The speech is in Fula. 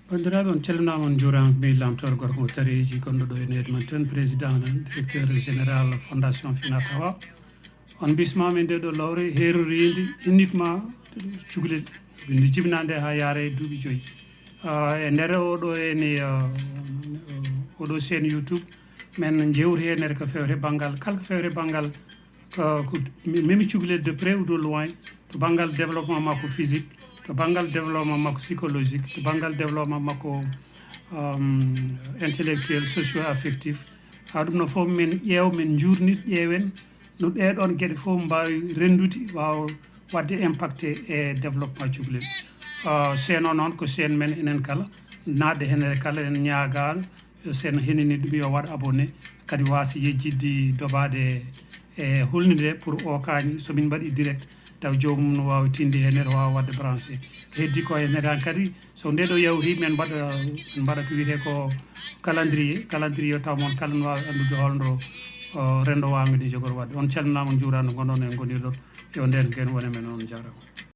Bandiraɓe on calminama on juurama mi lamtoro gorko mo tareji gonɗo ɗo e Edmonton président directeur général fondation Finatawa on bismama e nde ɗo lawre heroride uniquement cukalel nde jibinade ha yaare duuɓi 5 e nder oɗo ene oɗo chaîne YouTube men jewti henere ko fewte banggal kala ko fewte banggal ko memi cukalel de près ou de loin to banggal développement makko physique to banggal développement makko psychologique to banggal développement makko intellectuel socio affectif ha ɗum no foof min ƴeewa min jurnit ƴeewen no ɗeɗon gueɗe foof mbawi rendude wawa wadde impacté e développement cukalel chaîne o noon ko chaîne men enen kala nadde henere kala en ñaagal sen henini ɗum yo waɗ abonné kadi wasa yejjidde doɓade e hulnide pour o kañi somin mbaɗi direct taw jomum no wawi tinde henere wawa wadde branché ko heddi ko henere han kadi so ndeɗo yawti men mbaɗa ko wiyete ko calendrier taw mon kala ne wawi andude holno rendo wangu ndi jogori wadde on calminama on juurama no gonɗon e gonirɗon yo nden ken wone men on jarama